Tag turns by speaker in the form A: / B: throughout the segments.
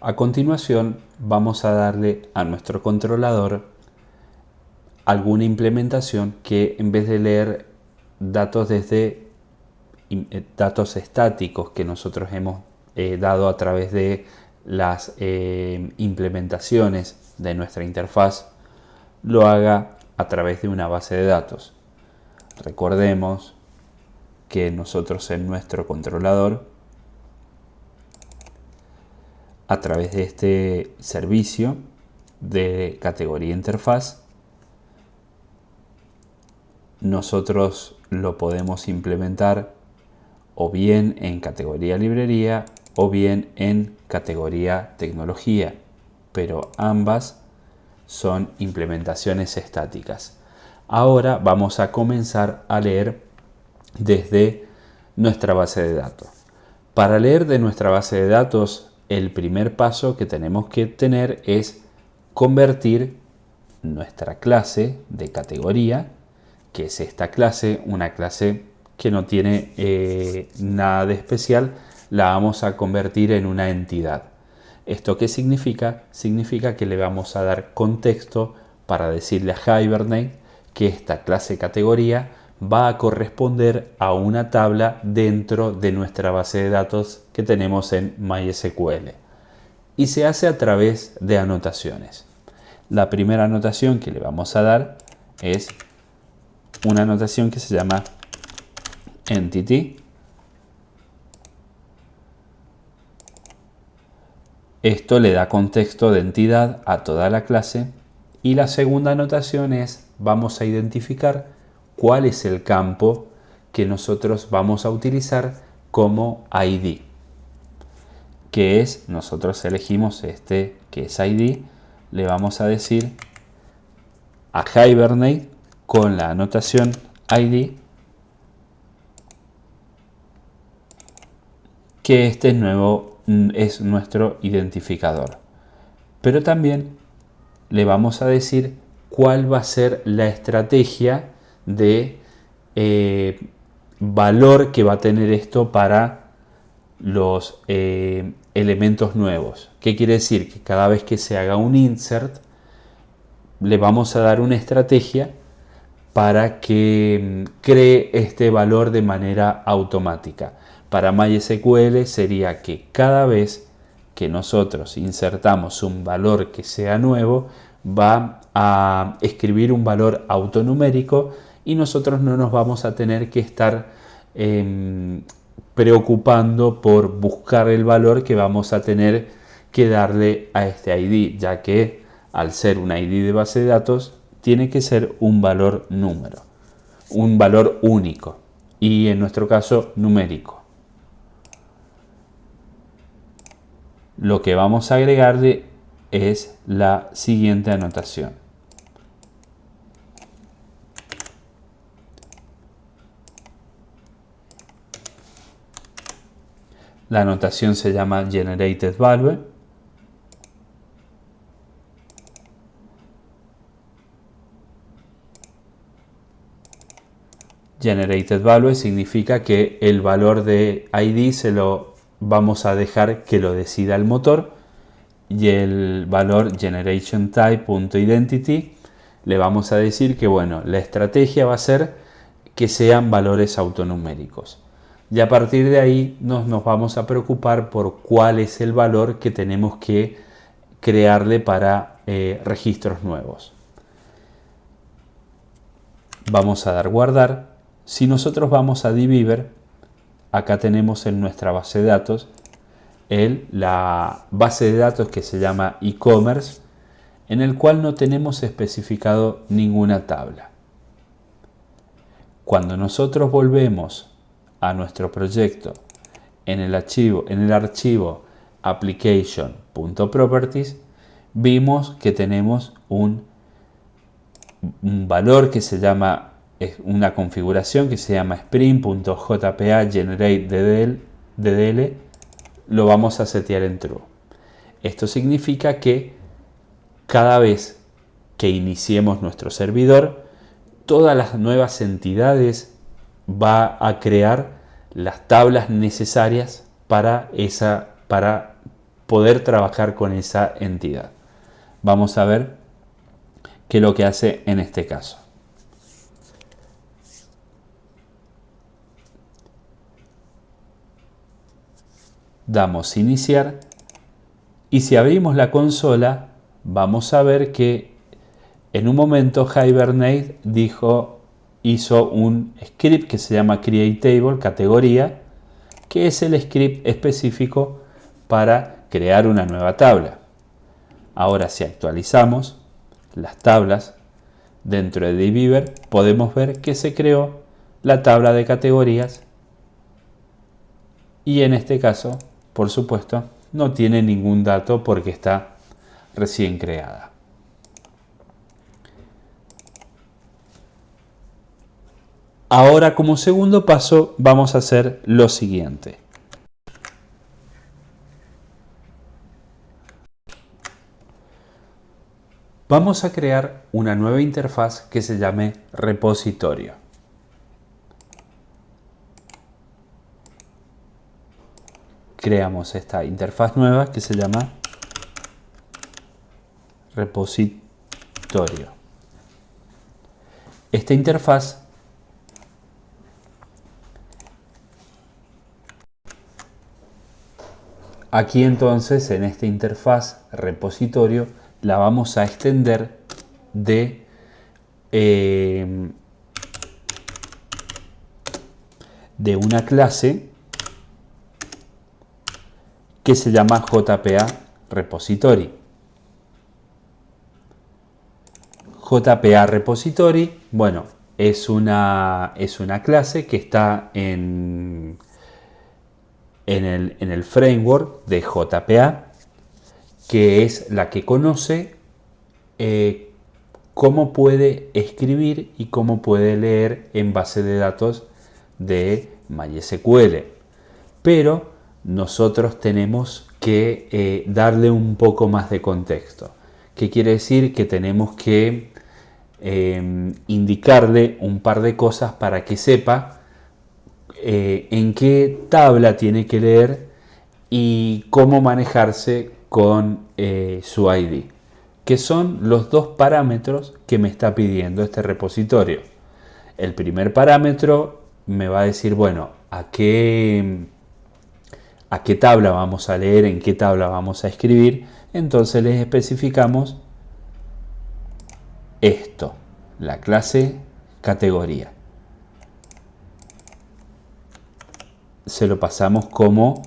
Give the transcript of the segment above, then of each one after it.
A: A continuación vamos a darle a nuestro controlador alguna implementación que en vez de leer datos desde datos estáticos que nosotros hemos dado a través de las implementaciones de nuestra interfaz, lo haga a través de una base de datos. Recordemos que nosotros en nuestro controlador, a través de este servicio de categoría interfaz, nosotros lo podemos implementar o bien en categoría librería o bien en categoría tecnología, pero ambas son implementaciones estáticas. Ahora vamos a comenzar a leer desde nuestra base de datos. Para leer de nuestra base de datos, el primer paso que tenemos que tener es convertir nuestra clase de categoría, que es esta clase, una clase que no tiene nada de especial, la vamos a convertir en una entidad. ¿Esto qué significa? Significa que le vamos a dar contexto para decirle a Hibernate que esta clase categoría va a corresponder a una tabla dentro de nuestra base de datos que tenemos en MySQL. Y se hace a través de anotaciones. La primera anotación que le vamos a dar es una anotación que se llama Entity. Esto le da contexto de entidad a toda la clase. Y la segunda anotación es, vamos a identificar cuál es el campo que nosotros vamos a utilizar como ID. Que es, nosotros elegimos este que es ID, le vamos a decir a Hibernate con la anotación ID que este nuevo es nuestro identificador. Pero también le vamos a decir cuál va a ser la estrategia de valor que va a tener esto para los elementos nuevos. ¿Qué quiere decir? Que cada vez que se haga un insert, le vamos a dar una estrategia para que cree este valor de manera automática. Para MySQL sería que cada vez que nosotros insertamos un valor que sea nuevo, va a escribir un valor autonumérico y nosotros no nos vamos a tener que estar preocupando por buscar el valor que vamos a tener que darle a este ID, ya que al ser un ID de base de datos tiene que ser un valor número, un valor único y en nuestro caso numérico. Lo que vamos a agregarle es la siguiente anotación. La anotación se llama Generated_Value. Generated_Value significa que el valor de ID se lo vamos a dejar que lo decida el motor, y el valor GenerationType.Identity le vamos a decir que bueno, la estrategia va a ser que sean valores autonuméricos. Y a partir de ahí nos vamos a preocupar por cuál es el valor que tenemos que crearle para registros nuevos. Vamos a dar guardar. Si nosotros vamos a dbeaver, acá tenemos en nuestra base de datos la base de datos que se llama e-commerce, en el cual no tenemos especificado ninguna tabla. Cuando nosotros volvemos a nuestro proyecto en el archivo application.properties, vimos que tenemos un valor que se llama, es una configuración que se llama spring.jpa generate ddl, lo vamos a setear en true. Esto significa que cada vez que iniciemos nuestro servidor, todas las nuevas entidades va a crear las tablas necesarias para poder trabajar con esa entidad. Vamos a ver qué es lo que hace en este caso. Damos iniciar y si abrimos la consola vamos a ver que en un momento Hibernate hizo un script que se llama createTable categoría, que es el script específico para crear una nueva tabla. Ahora si actualizamos las tablas dentro de dbeaver podemos ver que se creó la tabla de categorías y en este caso, por supuesto, no tiene ningún dato porque está recién creada. Ahora, como segundo paso, vamos a hacer lo siguiente. Vamos a crear una nueva interfaz que se llame repositorio. Creamos esta interfaz nueva que se llama repositorio. Esta interfaz aquí entonces en esta interfaz repositorio la vamos a extender de una clase que se llama JPA Repository. JPA Repository, bueno, es una clase que está en el framework de JPA, que es la que conoce cómo puede escribir y cómo puede leer en base de datos de MySQL. Pero nosotros tenemos que darle un poco más de contexto. ¿Qué quiere decir? Que tenemos que indicarle un par de cosas para que sepa en qué tabla tiene que leer y cómo manejarse con su ID, que son los dos parámetros que me está pidiendo este repositorio. El primer parámetro me va a decir, bueno, a qué tabla vamos a leer, en qué tabla vamos a escribir. Entonces les especificamos esto, la clase categoría. Se lo pasamos como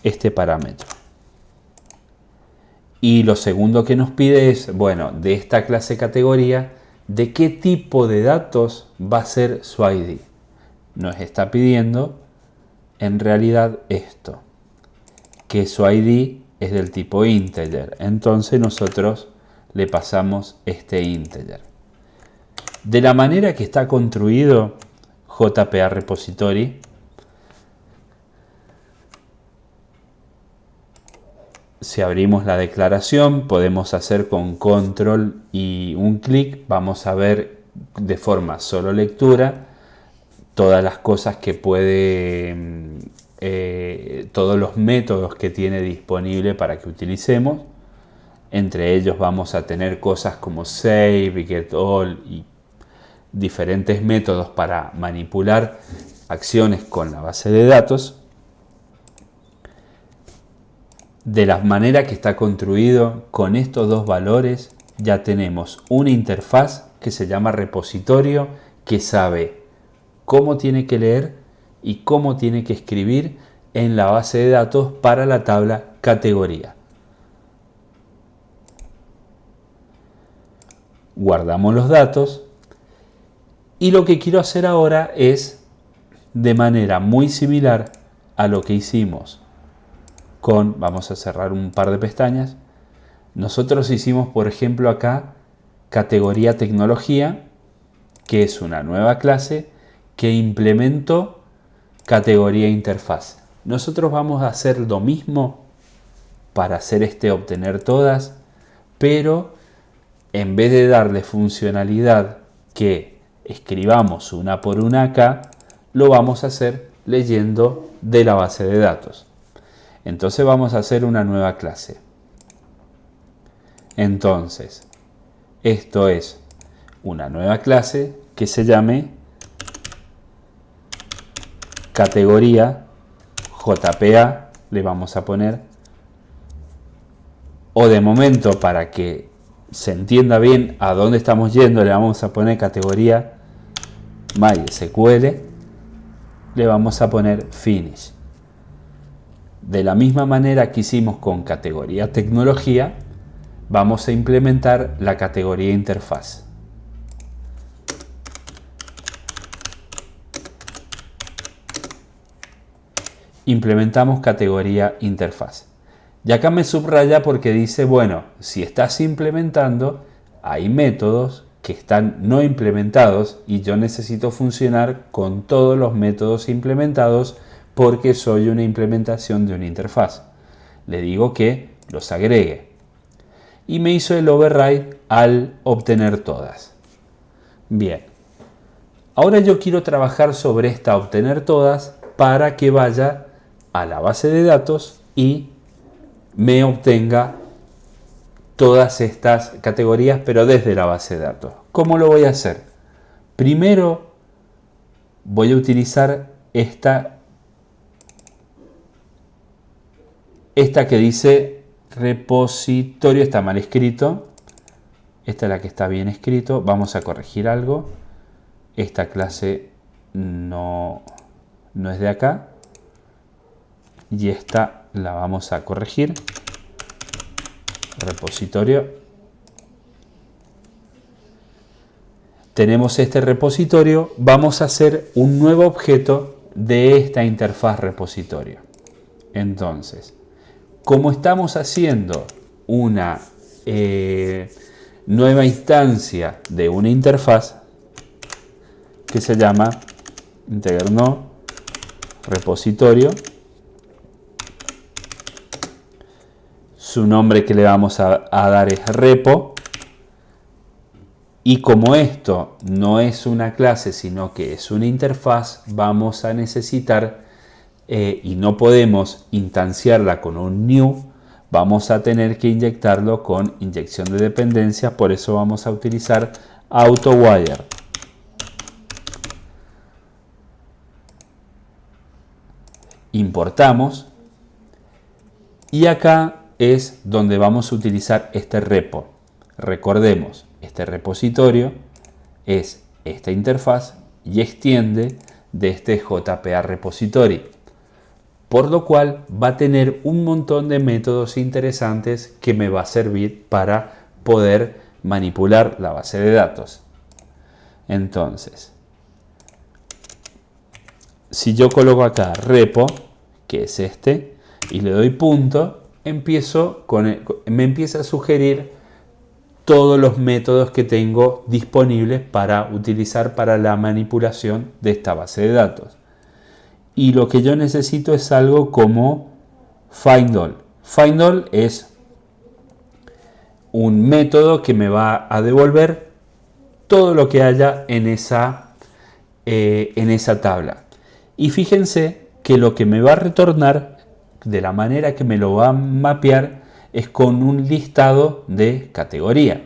A: este parámetro. Y lo segundo que nos pide es, bueno, de esta clase categoría, ¿de qué tipo de datos va a ser su ID? Nos está pidiendo en realidad esto, que su ID es del tipo integer. Entonces nosotros le pasamos este integer. De la manera que está construido JPA Repository, si abrimos la declaración, podemos hacer con control y un clic, vamos a ver de forma solo lectura todas las cosas que puede, todos los métodos que tiene disponible para que utilicemos. Entre ellos vamos a tener cosas como save, get all y diferentes métodos para manipular acciones con la base de datos. De la manera que está construido con estos dos valores, ya tenemos una interfaz que se llama repositorio, que sabe cómo tiene que leer y cómo tiene que escribir en la base de datos para la tabla categoría. Guardamos los datos y lo que quiero hacer ahora es, de manera muy similar a lo que hicimos vamos a cerrar un par de pestañas. Nosotros hicimos, por ejemplo, acá categoría tecnología, que es una nueva clase que implementó categoría interfaz. Nosotros vamos a hacer lo mismo para hacer obtener todas, pero en vez de darle funcionalidad que escribamos una por una acá, lo vamos a hacer leyendo de la base de datos. Entonces vamos a hacer una nueva clase. Entonces, esto es una nueva clase que se llame categoría JPA. Le vamos a poner, o de momento para que se entienda bien a dónde estamos yendo, le vamos a poner categoría MySQL. Le vamos a poner Finish. De la misma manera que hicimos con categoría tecnología, vamos a implementar la categoría interfaz. Implementamos categoría interfaz. Y acá me subraya porque dice, bueno, si estás implementando, hay métodos que están no implementados y yo necesito funcionar con todos los métodos implementados porque soy una implementación de una interfaz. Le digo que los agregue. Y me hizo el override al obtener todas. Bien. Ahora yo quiero trabajar sobre esta obtener todas para que vaya a la base de datos y me obtenga todas estas categorías, pero desde la base de datos. ¿Cómo lo voy a hacer? Primero voy a utilizar esta que dice repositorio. Está mal escrito. Esta es la que está bien escrito. Vamos a corregir algo. Esta clase no es de acá. Y esta la vamos a corregir. Repositorio. Tenemos este repositorio. Vamos a hacer un nuevo objeto de esta interfaz repositorio. Entonces, como estamos haciendo una nueva instancia de una interfaz que se llama integrno repositorio, su nombre que le vamos a dar es repo, y como esto no es una clase sino que es una interfaz, vamos a necesitar y no podemos instanciarla con un new, vamos a tener que inyectarlo con inyección de dependencias. Por eso vamos a utilizar AutoWire. Importamos y acá es donde vamos a utilizar este repo. Recordemos, este repositorio es esta interfaz y extiende de este JPA repository, por lo cual va a tener un montón de métodos interesantes que me va a servir para poder manipular la base de datos. Entonces, si yo coloco acá repo, que es este, y le doy punto, me empieza a sugerir todos los métodos que tengo disponibles para utilizar para la manipulación de esta base de datos. Y lo que yo necesito es algo como findAll. FindAll es un método que me va a devolver todo lo que haya en esa tabla. Y fíjense que lo que me va a retornar, de la manera que me lo va a mapear, es con un listado de categoría.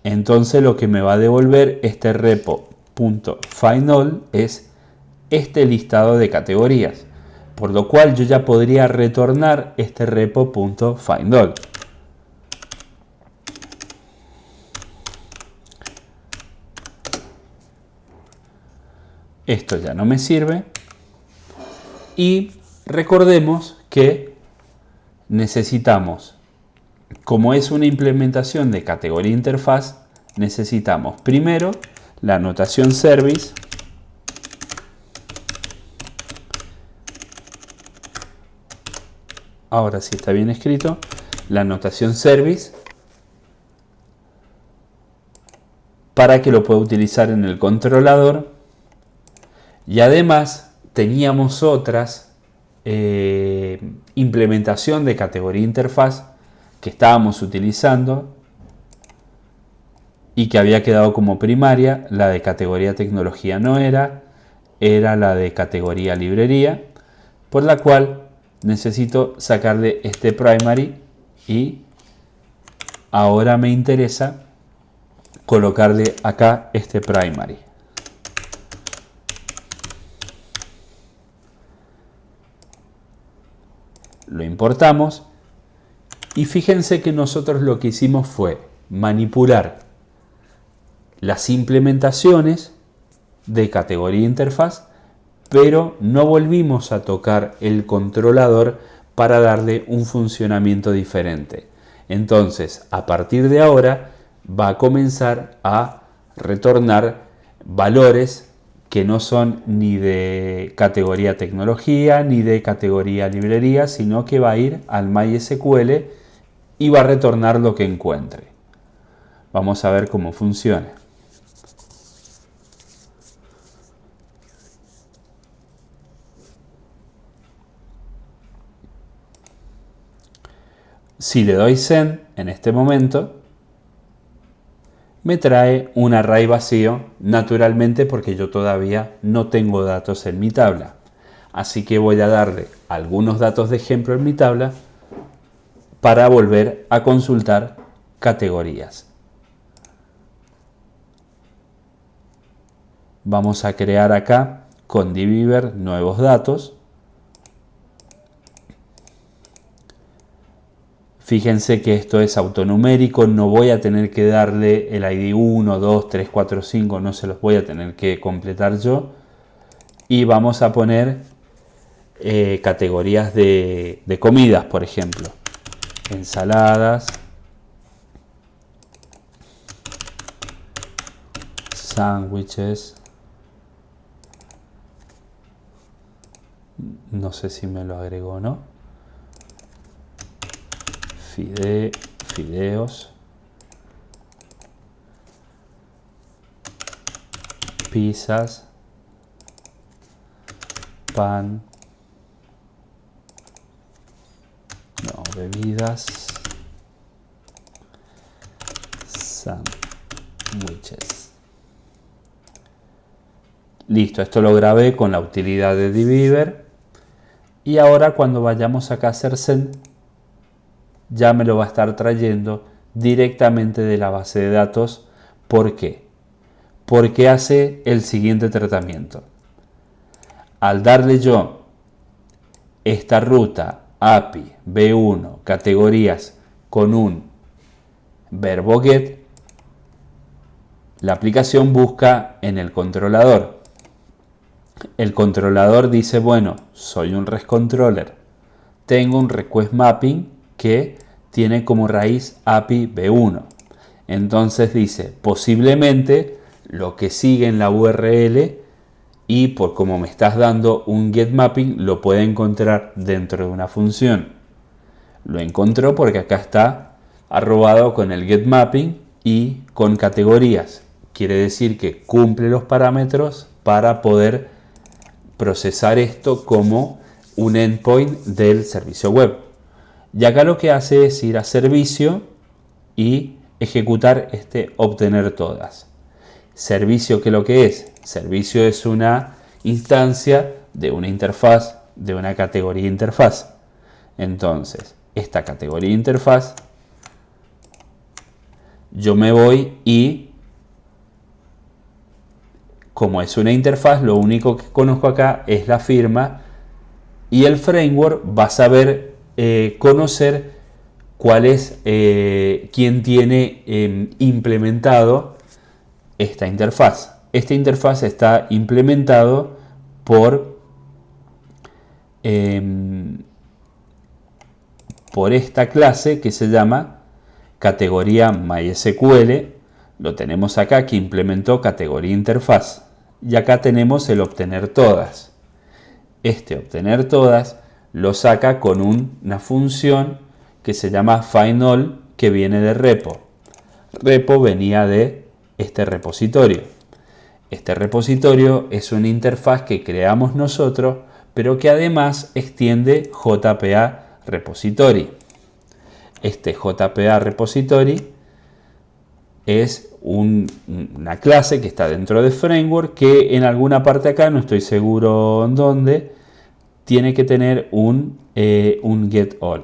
A: Entonces lo que me va a devolver este repo.findAll es este listado de categorías, por lo cual yo ya podría retornar este repo.findAll. Esto ya no me sirve. Y recordemos que necesitamos, como es una implementación de categoría interfaz, necesitamos primero la notación service, ahora sí está bien escrito, la notación service, para que lo pueda utilizar en el controlador. Y además teníamos otras implementación de categoría interfaz que estábamos utilizando y que había quedado como primaria. La de categoría tecnología no era, era la de categoría librería, por la cual necesito sacarle este primary y ahora me interesa colocarle acá este primary. Lo importamos y fíjense que nosotros lo que hicimos fue manipular las implementaciones de categoría interfaz, pero no volvimos a tocar el controlador para darle un funcionamiento diferente. Entonces, a partir de ahora va a comenzar a retornar valores que no son ni de categoría tecnología ni de categoría librería, sino que va a ir al MySQL y va a retornar lo que encuentre. Vamos a ver cómo funciona. Si le doy send en este momento, me trae un array vacío, naturalmente porque yo todavía no tengo datos en mi tabla. Así que voy a darle algunos datos de ejemplo en mi tabla para volver a consultar categorías. Vamos a crear acá con dbeaver nuevos datos. Fíjense que esto es autonumérico, no voy a tener que darle el ID 1, 2, 3, 4, 5, no se los voy a tener que completar yo. Y vamos a poner categorías de comidas, por ejemplo. Ensaladas, sándwiches. No sé si me lo agregó o no. Fideos, pizzas, pan, no, bebidas, sándwiches. Listo, esto lo grabé con la utilidad de dbeaver y ahora cuando vayamos acá a hacer send, ya me lo va a estar trayendo directamente de la base de datos. ¿Por qué? Porque hace el siguiente tratamiento. Al darle yo esta ruta API B1 categorías con un verbo get, la aplicación busca en el controlador. El controlador dice, bueno, soy un REST controller, tengo un request mapping que tiene como raíz API B1. Entonces dice, posiblemente lo que sigue en la URL y por como me estás dando un get mapping, lo puede encontrar dentro de una función. Lo encontró porque acá está arrobado con el get mapping y con categorías. Quiere decir que cumple los parámetros para poder procesar esto como un endpoint del servicio web. Y acá lo que hace es ir a servicio y ejecutar este obtener todas. Servicio, ¿qué es lo que es? Servicio es una instancia de una interfaz, de una categoría interfaz. Entonces, esta categoría interfaz, yo me voy y, como es una interfaz, lo único que conozco acá es la firma y el framework va a saber conocer cuál es quién tiene implementado esta interfaz. Esta interfaz está implementado por esta clase que se llama categoría MySQL. Lo tenemos acá que implementó categoría interfaz. Y acá tenemos el obtener todas. Este obtener todas lo saca con una función que se llama findAll, que viene de repo. Repo venía de este repositorio. Este repositorio es una interfaz que creamos nosotros, pero que además extiende JPA Repository. Este JPA Repository es una clase que está dentro de framework que en alguna parte acá, no estoy seguro en dónde, tiene que tener un getAll.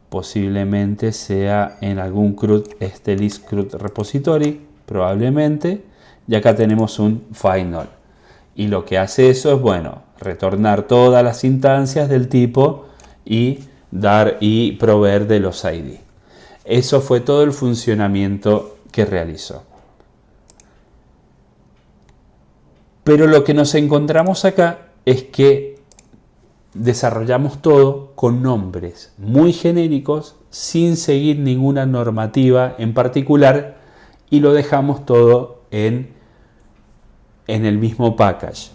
A: Posiblemente sea en algún CRUD, list CRUD repository, probablemente. Y acá tenemos un final. Y lo que hace eso es, bueno, retornar todas las instancias del tipo y proveer de los ID. Eso fue todo el funcionamiento que realizó. Pero lo que nos encontramos acá es que desarrollamos todo con nombres muy genéricos, sin seguir ninguna normativa en particular, y lo dejamos todo en el mismo package.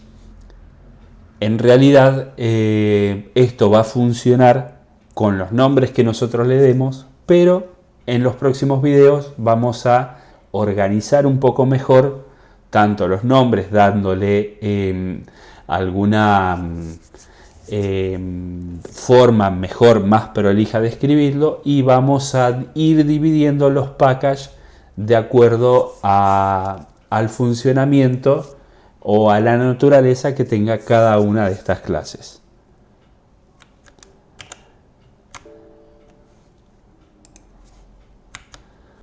A: En realidad, esto va a funcionar con los nombres que nosotros le demos, pero en los próximos videos vamos a organizar un poco mejor tanto los nombres, dándole alguna forma mejor, más prolija de escribirlo, y vamos a ir dividiendo los packages de acuerdo al funcionamiento o a la naturaleza que tenga cada una de estas clases.